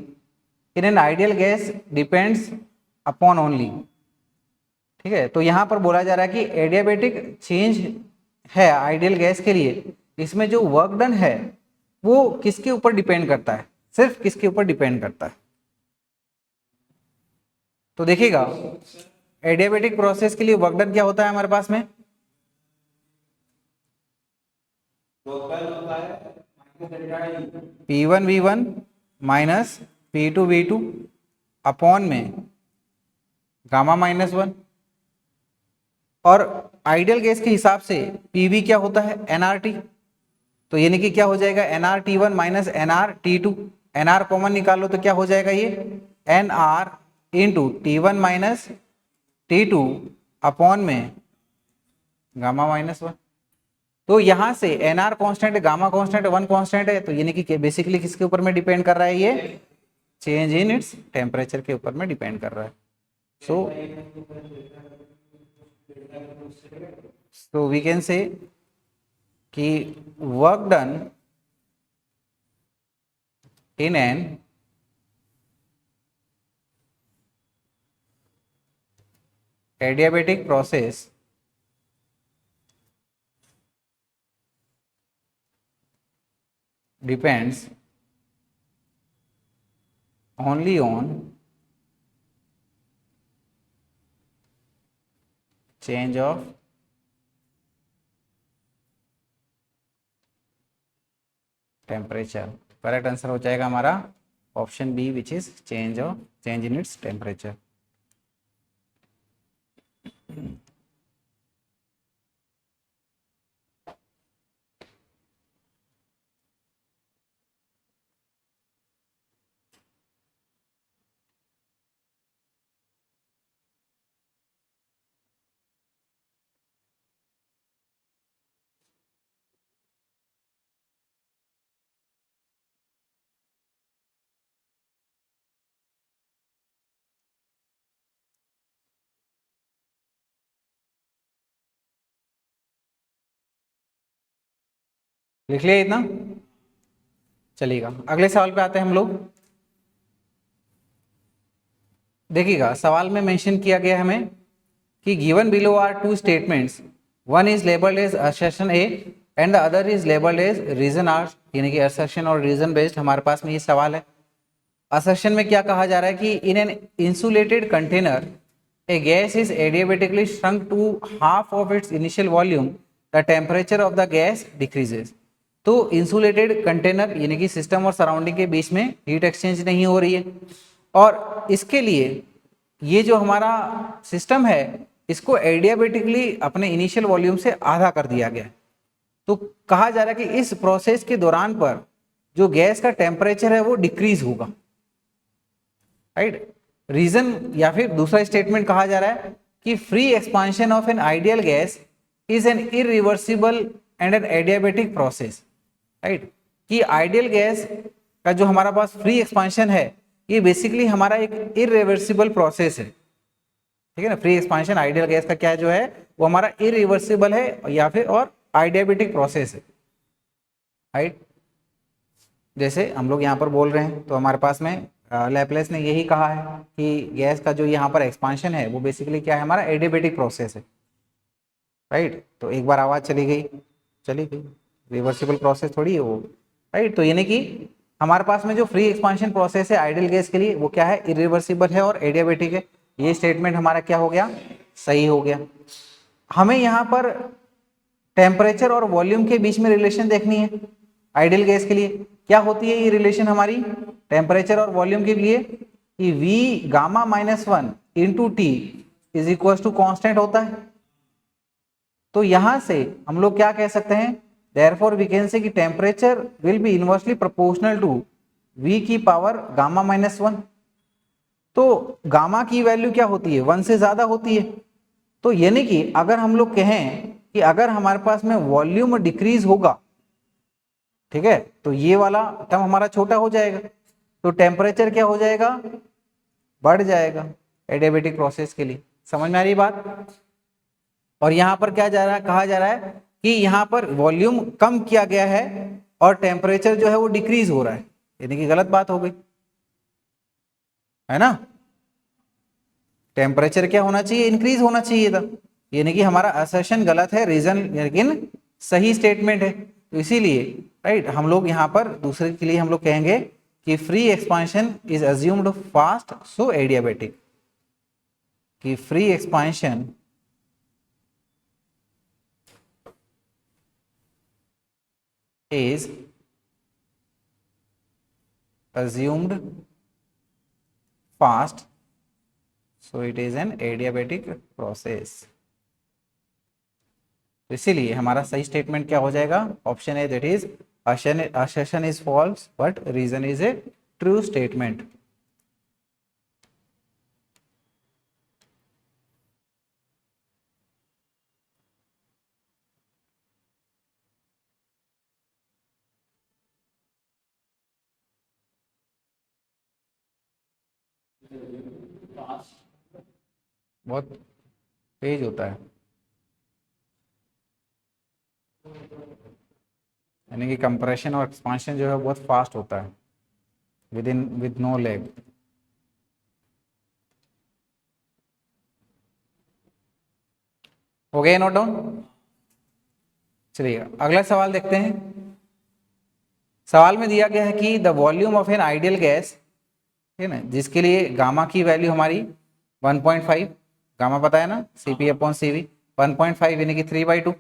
in an ideal gas depends upon only, ठीक है। तो यहां पर बोला जा रहा है कि एडियाबेटिक चेंज है आइडियल गैस के लिए, इसमें जो वर्क डन है वो किसके ऊपर डिपेंड करता है, सिर्फ किसके ऊपर डिपेंड करता है। तो देखिएगा एडियाबेटिक प्रोसेस के लिए वर्क डन क्या होता है हमारे पास में, P1V1 माइनस P2V2 अपॉन में गामा -1, और आइडियल गैस के हिसाब से PV क्या होता है nRT, तो यानी कि क्या हो जाएगा nRT1 minus nRT2, nR common निकालो तो क्या हो जाएगा ये nR into T1 minus T2 upon में गामा -1। तो यहां से nR कांस्टेंट है, गामा कांस्टेंट है, 1 कांस्टेंट है, तो यानी कि बेसिकली किसके ऊपर में डिपेंड कर रहा है, ये चेंज इन इट्स टेम्परेचर के ऊपर में डिपेंड कर रहा है। सो वी कैन से कि work done in an adiabatic process depends only on change of temperature. Correct answer हो जाएगा हमारा option B which is change in its temperature. लिख लिया इतना, चलिएगा अगले सवाल पे आते हैं हम लोग। देखिएगा सवाल में मेंशन किया गया हमें कि given below are two statements, one is labelled as assertion A and the other is labelled as reason R, यानी कि असर्शन और रीजन बेस्ड हमारे पास में ये सवाल है। असर्शन में क्या कहा जा रहा है कि in an insulated container a gas is adiabatically shrunk to half of its initial volume, the temperature of the gas decreases. तो इंसुलेटेड कंटेनर यानी कि सिस्टम और सराउंडिंग के बीच में हीट एक्सचेंज नहीं हो रही है, और इसके लिए ये जो हमारा सिस्टम है इसको एडियाबेटिकली अपने इनिशियल वॉल्यूम से आधा कर दिया गया है। तो कहा जा रहा है कि इस प्रोसेस के दौरान पर जो गैस का टेम्परेचर है वो डिक्रीज होगा, राइट। रीजन या फिर दूसरा स्टेटमेंट कहा जा रहा है कि free expansion of an ideal gas is an irreversible and an adiabatic process, right. कि आइडियल गैस का जो हमारा पास फ्री एक्सपांशन है ये बेसिकली हमारा एक इरिवर्सिबल प्रोसेस है, ठीक है ना। फ्री एक्सपांशन आइडियल गैस का क्या जो है वो हमारा इरिवर्सिबल है या फिर और आइडियाबेटिक प्रोसेस है, राइट। जैसे हम लोग यहाँ पर बोल रहे हैं तो हमारे पास में लैपलेस ने यही कहा है कि गैस का जो यहाँ पर एक्सपांशन है वो बेसिकली क्या है, हमारा एडियाबेटिक प्रोसेस है, राइट। तो एक बार आवाज चली गई, रिवर्सिबल प्रोसेस थोड़ी है वो, राइट। तो यानी कि हमारे पास में जो फ्री एक्सपांशन प्रोसेस है आइडियल गैस के लिए वो क्या है, इरिवर्सिबल है और एडियाबेटिक है। ये स्टेटमेंट हमारा क्या हो गया, सही हो गया। हमें यहाँ पर टेम्परेचर और वॉल्यूम के बीच में रिलेशन देखनी है आइडियल गैस के लिए। क्या होती है ये रिलेशन हमारी टेम्परेचर और वॉल्यूम के लिए, कि V gamma -1 into T is equal to constant होता है। तो यहां से हम लोग क्या कह सकते हैं, देयरफॉर वी कैन से कि temperature will be inversely proportional to V की पावर गामा -1। तो गामा की वैल्यू क्या होती है, 1 से ज्यादा होती है। तो यानी कि अगर हम लोग कहें कि अगर हमारे पास में वॉल्यूम डिक्रीज होगा, ठीक है, तो ये वाला टर्म हमारा छोटा हो जाएगा, तो टेम्परेचर क्या हो जाएगा, बढ़ जाएगा एडियाबेटिक प्रोसेस के लिए। समझ में आ रही बात। और यहां पर क्या जा रहा है, कहा जा रहा है कि यहां पर वॉल्यूम कम किया गया है और टेम्परेचर जो है वो डिक्रीज हो रहा है, यानी कि गलत बात हो गई, है ना। टेम्परेचर क्या होना चाहिए, इंक्रीज होना चाहिए था, यानी कि हमारा असर्शन गलत है, रीजन लेकिन सही स्टेटमेंट है। तो इसीलिए राइट हम लोग यहाँ पर दूसरे के लिए हम लोग कहेंगे कि free expansion is assumed fast so adiabatic, कि free expansion is assumed fast so it is an adiabatic process। तो इसीलिए हमारा सही स्टेटमेंट क्या हो जाएगा, ऑप्शन है, that is assertion is false but reason is a true statement। बहुत तेज होता है, यानी कि कंप्रेशन और एक्सपांशन जो है बहुत फास्ट होता है विद नो लैग। हो गया नोट डाउन। चलिए अगला सवाल देखते हैं। सवाल में दिया गया है कि the volume of an ideal gas, ठीक है ना, जिसके लिए गामा की वैल्यू हमारी 1.5, गामा पता है ना, Cp/Cv 1.5 यानी कि 3/2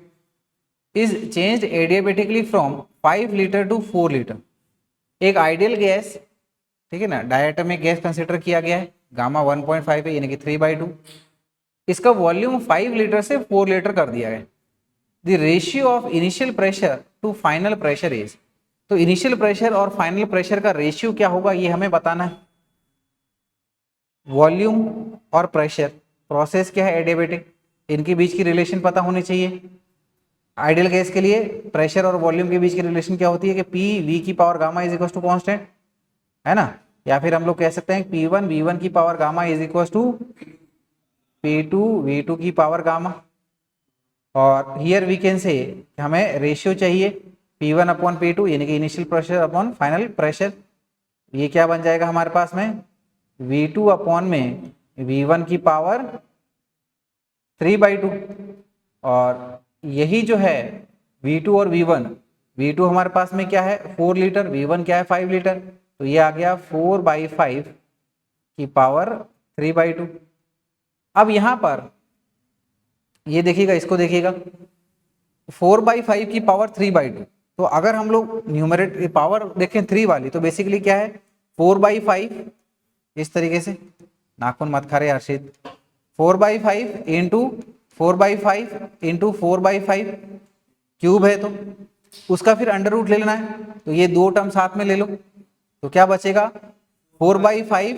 is changed adiabatically from 5 litre to 4 litre. एक आइडियल गैस, ठीक है ना, डायटोमिक गैस कंसिडर किया गया है, गामा 1.5 है यानी कि 3/2, इसका वॉल्यूम 5 लीटर से 4 लीटर कर दिया है। The ratio of initial pressure to final pressure is, तो इनिशियल प्रेशर और फाइनल प्रेशर का रेशियो क्या होगा ये हमें बताना है। वॉल्यूम और प्रेशर, प्रोसेस क्या है एडियाबेटिक, इनके बीच की रिलेशन पता होनी चाहिए। आइडियल गैस के लिए प्रेशर और वॉल्यूम के बीच की रिलेशन क्या होती है कि P V की power gamma is equal to constant, है ना, या फिर हम लोग कह सकते हैं P1 V1 की power gamma is equal to P2 V2 की पावर गामा। और हियर वी कैन से हमें रेशियो चाहिए P1/P2 यानी कि initial pressure upon final pressure. ये क्या बन जाएगा हमारे पास में, V2 अपॉन में V1 की पावर 3/2। और यही जो है V2 और V2 हमारे पास में क्या है 4 लीटर, V1 क्या है 5 लीटर, तो ये आ गया 4/5 की पावर 3/2। अब यहां पर ये देखिएगा, इसको देखिएगा 4/5 की पावर 3/2, तो अगर हम लोग न्यूमरेटर पावर देखें 3 वाली तो बेसिकली क्या है 4/5, इस तरीके से, नाखून मत खा रहे हर्षित, 4/5 इंटू 4/5 इंटू 4/5, क्यूब है तो उसका फिर अंडर रूट ले लेना है, तो ये दो टर्म साथ में ले लो, तो क्या बचेगा 4/5,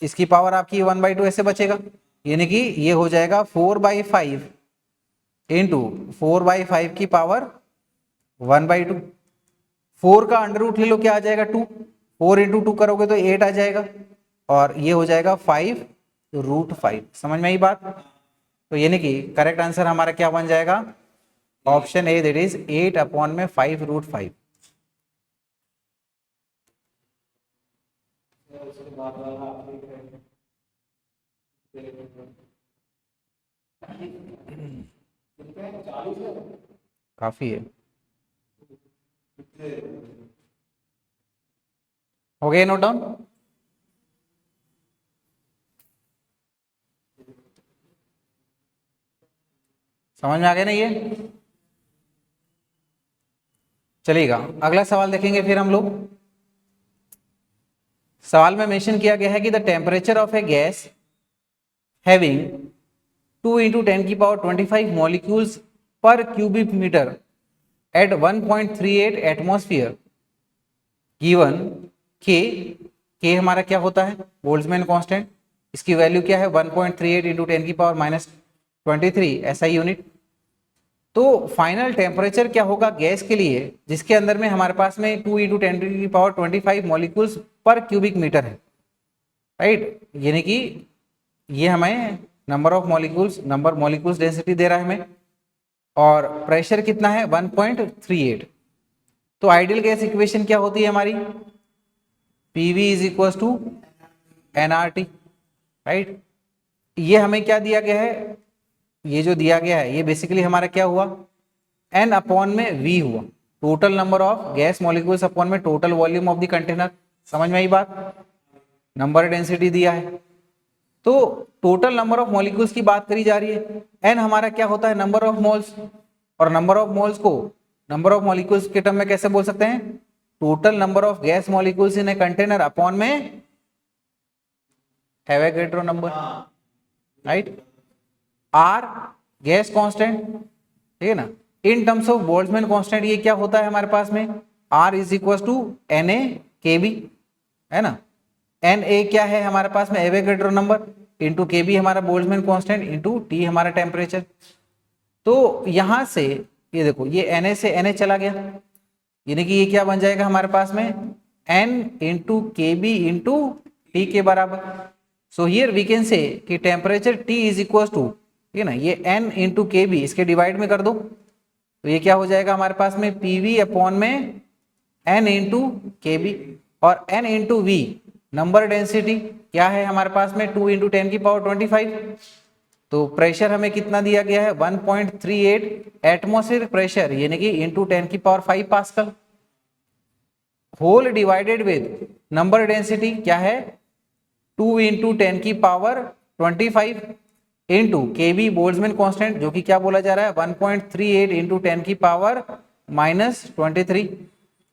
इसकी पावर आपकी 1/2 ऐसे बचेगा, यानी कि ये हो जाएगा 4/5 इंटू 4/5 की पावर 1/2। 4 का अंडर रूट ले लो, क्या आ जाएगा 2, 4 इंटू 2 करोगे तो 8 आ जाएगा, और ये हो जाएगा 5√5। समझ में आई बात? तो यानी कि करेक्ट आंसर हमारा क्या बन जाएगा, ऑप्शन ए, दैट इज 8/5√5। उसके बाद वाला आप देख रहे हैं। कितने हैं? 40 है। काफी है, हो गया नोट डाउन? समझ में आ गया ना ये? चलिएगा अगला सवाल देखेंगे फिर हम लोग। सवाल में मेंशन किया गया है कि the temperature of A gas having 2 × 10⁻25 molecules per cubic meter at 1.38 atmosphere given के हमारा क्या होता है, बोल्ट्जमैन कांस्टेंट, इसकी वैल्यू क्या है 1.38 × 10⁻23 SI यूनिट। तो फाइनल टेम्परेचर क्या होगा गैस के लिए जिसके अंदर में हमारे पास में 2 × 10⁻25 मॉलिक्यूल्स पर क्यूबिक मीटर है, राइट, यानी कि ये हमें number of molecules, number molecules density दे रहा है हमें, और प्रेशर कितना है 1.38। तो आइडियल गैस इक्वेशन क्या होती है हमारी, PV = nRT, राइट। ये हमें क्या दिया गया है, ये जो दिया गया है ये बेसिकली हमारा क्या हुआ, N अपॉन में V हुआ, total number of gas molecules upon में total volume of the container. समझ में आई बात? नंबर डेंसिटी दिया है, तो टोटल नंबर ऑफ मॉलिक्यूल्स की बात करी जा रही है। N हमारा क्या होता है, नंबर ऑफ मोल्स, और नंबर ऑफ मोल्स को नंबर ऑफ मॉलिक्यूल्स के टर्म में कैसे बोल सकते हैं, total number of gas molecules in a container upon में Avogadro number, right. R gas constant, ठीक है ना, in terms of Boltzmann constant ये क्या होता है हमारे पास में, R = Na/Kb, है ना। Na क्या है हमारे पास में, एवोगैड्रो नंबर, इंटू Kb हमारा बोल्ट्जमैन कांस्टेंट, इंटू T हमारा टेम्परेचर। तो यहां से ये देखो, ये Na से Na चला गया, यानी कि ये क्या बन जाएगा हमारे पास में N × Kb × T के बराबर। सो हियर वी कैन से कि टेम्परेचर T = ठीक है ना, ये N × Kb इसके डिवाइड में कर दो, तो ये क्या हो जाएगा हमारे पास में PV अपॉन में N × Kb, और N × V नंबर डेंसिटी क्या है हमारे पास में 2 × 10⁻25। तो प्रेशर हमें कितना दिया गया है 1.38 एटमॉस्फेरिक प्रेशर, यानी कि into 10⁵ pascal, whole divided with number density क्या है 2 × 10⁻25 इंटू Kb बोल्ट्जमैन कांस्टेंट, जो कि क्या बोला जा रहा है 1.38 × 10⁻⁻23।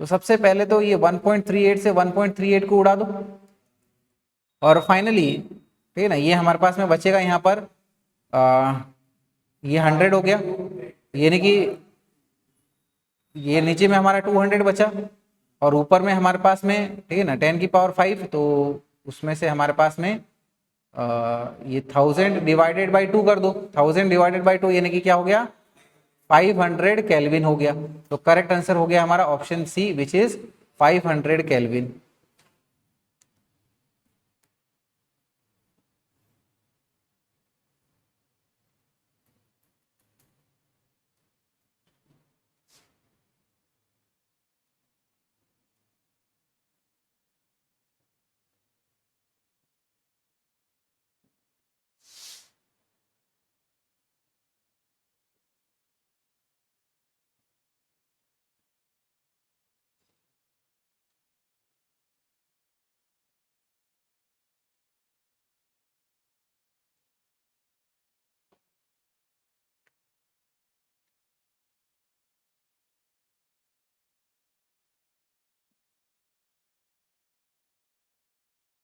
तो सबसे पहले तो ये 1.38 से 1.38 को उड़ा दो, और फाइनली ठीक है ना, ये हमारे पास में बचेगा यहाँ पर ये 100 हो गया, यानी कि ये नीचे में हमारा 200 बचा, और ऊपर में हमारे पास में ठीक है ना 10⁵, तो उसमें से हमारे पास में ये 1000 डिवाइडेड बाई 2 कर दो, 1000 डिवाइडेड बाई 2 यानी कि क्या हो गया 500 केल्विन हो गया। तो करेक्ट आंसर हो गया हमारा option C, which is 500 kelvin.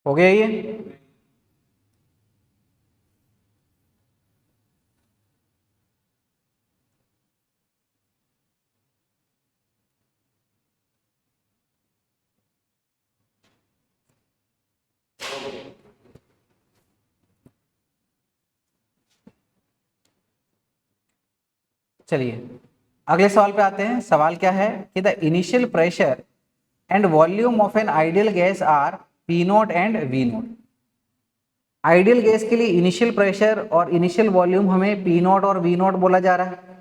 हो गया ये? चलिए अगले सवाल पे आते हैं। सवाल क्या है कि the initial pressure and volume of an ideal gas are P naught and V naught. Ideal gas के लिए इनिशियल प्रेशर और इनिशियल वॉल्यूम हमें पी नोट और वी नोट बोला जा रहा है।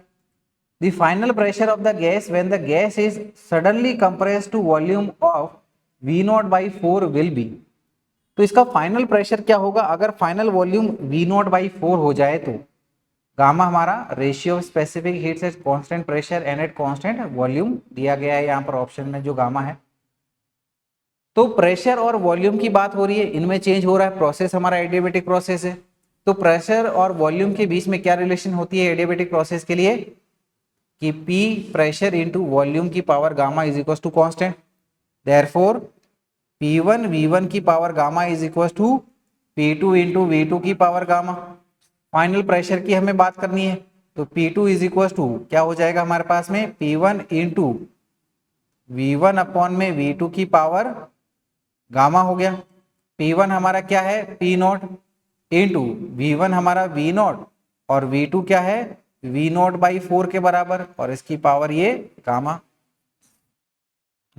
The final pressure of the gas when the gas is suddenly compressed to volume of V naught by 4 will be. तो इसका फाइनल प्रेशर क्या होगा अगर final volume V naught by 4 हो जाए तो। गामा हमारा ratio of specific heat at constant pressure and at constant volume दिया गया है यहाँ पर ऑप्शन में जो गामा है। तो प्रेशर और वॉल्यूम की बात हो रही है, इनमें चेंज हो रहा है, प्रोसेस हमारा एडियाबेटिक प्रोसेस है। तो प्रेशर और वॉल्यूम के बीच में क्या रिलेशन होती है एडियाबेटिक प्रोसेस के लिए कि P प्रेशर इंटू वॉल्यूम की power gamma is equal to constant. Therefore P1 V1 की power gamma is equal to P2 into V2 की पावर गामा। फाइनल प्रेशर की हमें बात करनी है तो P2 इज इक्वल टू क्या हो जाएगा हमारे पास में P1 इंटू V1 अपॉन में V2 की पावर गामा हो गया। P1 हमारा क्या है P नोट इंटू V1 हमारा V नोट और V2 क्या है V नोट बाई 4 के बराबर और इसकी पावर ये गामा।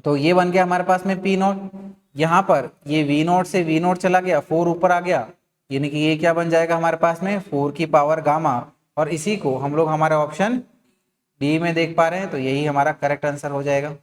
तो ये बन गया हमारे पास में P नोट। यहाँ पर ये V नोट से V नोट चला गया, 4 ऊपर आ गया, यानी कि ये क्या बन जाएगा हमारे पास में 4 की पावर गामा। और इसी को हम लोग हमारा ऑप्शन डी में देख पा रहे हैं, तो यही हमारा करेक्ट आंसर हो जाएगा।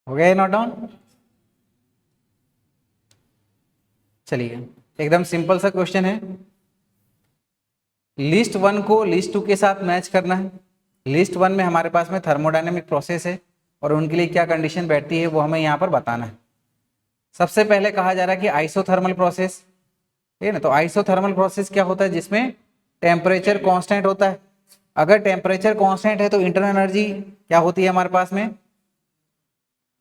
हो गया नोट डाउन। चलिए एकदम सिंपल सा क्वेश्चन है। लिस्ट 1 को लिस्ट 2 के साथ मैच करना है। लिस्ट 1 में हमारे पास में थर्मोडायनेमिक प्रोसेस है और उनके लिए क्या कंडीशन बैठती है वो हमें यहाँ पर बताना है। सबसे पहले कहा जा रहा है कि आइसोथर्मल प्रोसेस, ठीक है ना। तो आइसोथर्मल प्रोसेस क्या होता है जिसमें टेम्परेचर कांस्टेंट होता है। अगर टेम्परेचर कांस्टेंट है तो इंटरनल एनर्जी क्या होती है हमारे पास में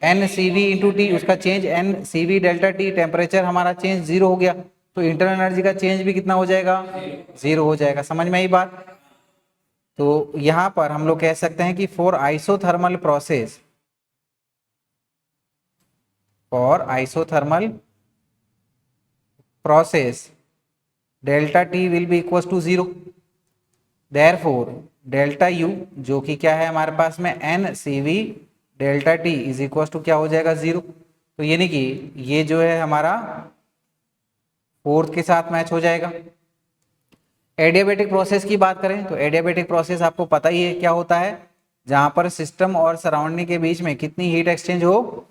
N C V into T, उसका change N C V delta T. Temperature हमारा चेंज 0 हो गया तो इंटरनल एनर्जी का चेंज भी कितना हो जाएगा 0 हो जाएगा। समझ में आई बात। तो यहाँ पर हम लोग कह सकते हैं कि for isothermal process delta T will be equal to 0। Therefore delta U जो कि क्या है हमारे पास में N C V delta T is equal to क्या हो जाएगा 0। तो यानी कि ये जो है हमारा 4th के साथ मैच हो जाएगा। एडियाबेटिक प्रोसेस की बात करें तो एडियाबेटिक प्रोसेस आपको पता ही है क्या होता है, जहां पर सिस्टम और सराउंडिंग के बीच में कितनी हीट एक्सचेंज हो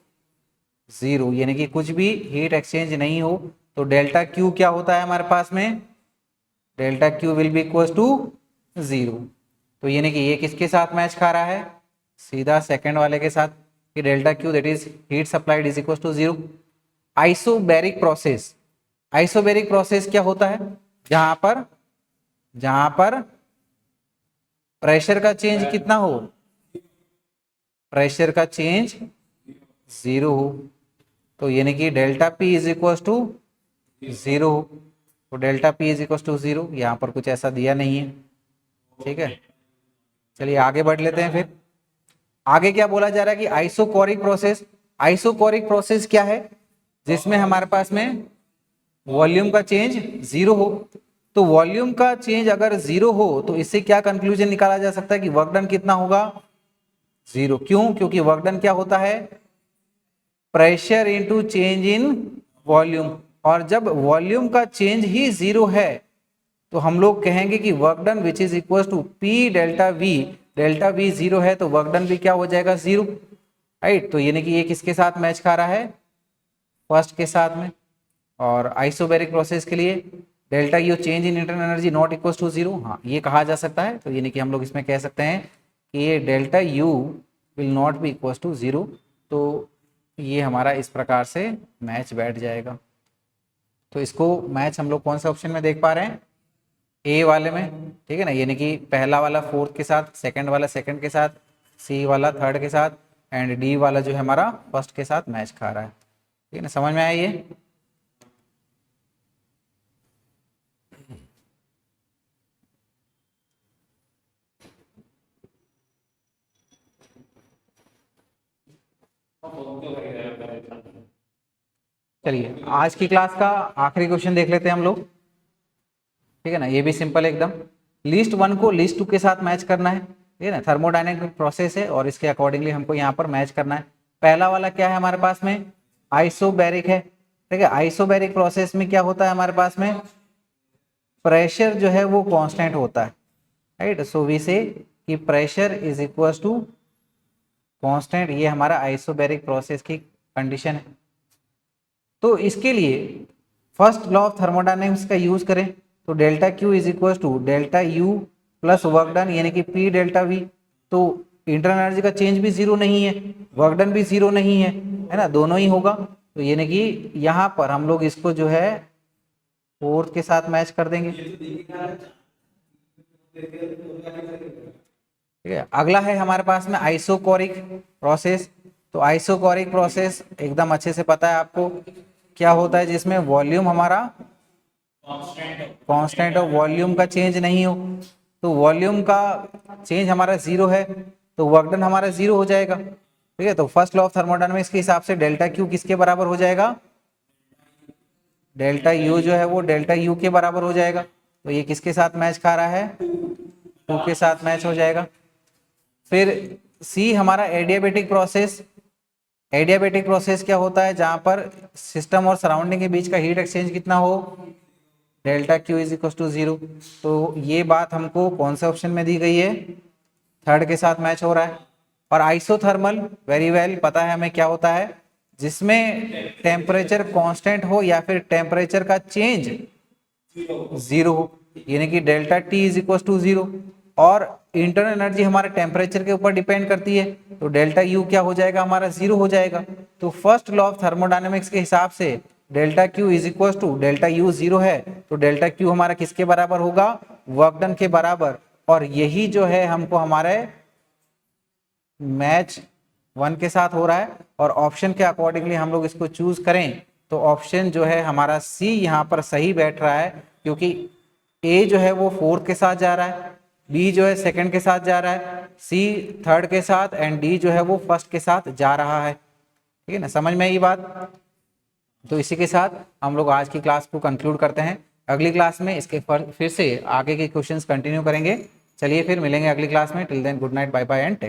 0, यानी कि कुछ भी हीट एक्सचेंज नहीं हो। तो डेल्टा क्यू क्या होता है हमारे पास में delta Q will be equal to 0। तो यानी कि ये किसके साथ मैच खा रहा है सीधा सेकंड वाले के साथ कि delta Q that is heat supplied is equal to 0। Isobaric process क्या होता है जहां पर प्रेशर का चेंज कितना हो, प्रेशर का चेंज 0 हो। तो यानी कि delta P is equal to 0 हो। तो delta P is equal to 0, यहाँ पर कुछ ऐसा दिया नहीं है, ठीक है। चलिए आगे बढ़ लेते हैं। फिर आगे क्या बोला जा रहा है कि आइसोकोरिक प्रोसेस क्या है जिसमें हमारे पास में वॉल्यूम का चेंज 0 हो। तो वॉल्यूम का चेंज अगर 0 हो तो इससे क्या कंक्लूजन निकाला जा सकता है कि वर्क डन कितना होगा 0। क्यों? क्योंकि वर्क डन क्या होता है pressure into change in volume, और जब वॉल्यूम का चेंज ही 0 है तो हम लोग कहेंगे कि work done which is equal to P delta V 0 है तो वर्क डन भी क्या हो जाएगा 0, राइट। तो यानी कि ये किसके साथ मैच खा रहा है फर्स्ट के साथ में। और आइसोबैरिक प्रोसेस के लिए delta U change in internal energy not equal to 0, हाँ ये कहा जा सकता है। तो यानी कि हम लोग इसमें कह सकते हैं कि ये delta U will not be equal to 0। तो ये हमारा इस प्रकार से मैच बैठ जाएगा। तो इसको मैच हम लोग कौन से ऑप्शन में देख पा रहे हैं ए वाले में, ठीक है ना। यानी कि पहला वाला 4th के साथ, सेकंड वाला सेकंड के साथ, सी वाला 3rd के साथ एंड डी वाला जो है हमारा फर्स्ट के साथ मैच खा रहा है। ठीक है ना, समझ में आया ये? चलिए आज की क्लास का आखिरी क्वेश्चन देख लेते हैं हम लोग। ठीक है ना, ये भी सिंपल है एकदम। लिस्ट 1 को लिस्ट 2 के साथ मैच करना है। ठीक है ना, थर्मोडायनेमिक प्रोसेस है और इसके अकॉर्डिंगली हमको यहाँ पर मैच करना है। पहला वाला क्या है हमारे पास में, आइसोबैरिक है। ठीक है, आइसोबैरिक प्रोसेस में क्या होता है हमारे पास में, प्रेशर जो है वो कांस्टेंट होता है। राइट, सो वी से कि pressure is equal to constant, ये हमारा आइसोबैरिक प्रोसेस की कंडीशन है। तो इसके लिए फर्स्ट लॉ ऑफ थर्मोडायनेमिक्स का यूज करें तो delta Q is equal to delta U plus work done यानी कि पी डेल्टा वी। तो इंटरनल एनर्जी का चेंज भी जीरो नहीं है, वर्क डन भी जीरो नहीं है ना, दोनों ही होगा। तो यानी कि यहाँ पर हम लोग इसको जो है फोर्थ के साथ मैच कर देंगे। ठीक है, अगला है हमारे पास में आइसोकोरिक प्रोसेस। तो आइसोकोरिक प्रोसेस एकदम अच्छे से पता है आपको क्या होता है, जिसमें वॉल्यूम हमारा कांस्टेंट और वॉल्यूम का चेंज नहीं हो। तो वॉल्यूम का चेंज हमारा जीरो है तो वर्क डन हमारा जीरो हो जाएगा। ठीक है, तो फर्स्ट लॉ ऑफ थर्मोडायनामिक्स के हिसाब से डेल्टा क्यू किसके बराबर हो जाएगा, डेल्टा यू जो है वो डेल्टा यू के बराबर हो जाएगा। तो ये किसके साथ मैच खा रहा है, 2 के साथ मैच हो जाएगा। फिर सी हमारा एडियाबेटिक प्रोसेस। एडियाबेटिक प्रोसेस क्या होता है, जहां पर सिस्टम और सराउंडिंग के बीच का हीट एक्सचेंज कितना हो, delta Q is equal to zero. तो ये बात हमको कौन से ऑप्शन में दी गई है, थर्ड के साथ मैच हो रहा है। और आइसोथर्मल वेरी वेल पता है हमें क्या होता है, जिसमें टेम्परेचर कांस्टेंट हो या फिर टेम्परेचर का चेंज जीरो हो, यानी कि delta T is equal to zero. और इंटरनल एनर्जी हमारे टेम्परेचर के ऊपर डिपेंड करती है तो डेल्टा यू क्या हो जाएगा, हमारा जीरो हो जाएगा। तो फर्स्ट लॉ ऑफ थर्मोडायनेमिक्स के हिसाब से delta Q is equal to delta U zero है तो डेल्टा क्यू हमारा किसके बराबर होगा, वर्क डन के बराबर। और यही जो है हमको हमारे मैच 1 के साथ हो रहा है। और ऑप्शन के अकॉर्डिंगली हम लोग इसको चूज करें तो ऑप्शन जो है हमारा सी यहाँ पर सही बैठ रहा है, क्योंकि ए जो है वो फोर्थ के साथ जा रहा है, बी जो है सेकंड के साथ जा रहा है, सी थर्ड के साथ एंड डी जो है वो फर्स्ट के साथ जा रहा है। ठीक है ना, समझ में आई ये बात? तो इसी के साथ हम लोग आज की क्लास को कंक्लूड करते हैं। अगली क्लास में इसके फिर से आगे के क्वेश्चंस कंटिन्यू करेंगे। चलिए फिर मिलेंगे अगली क्लास में। Till then good night, bye bye and take.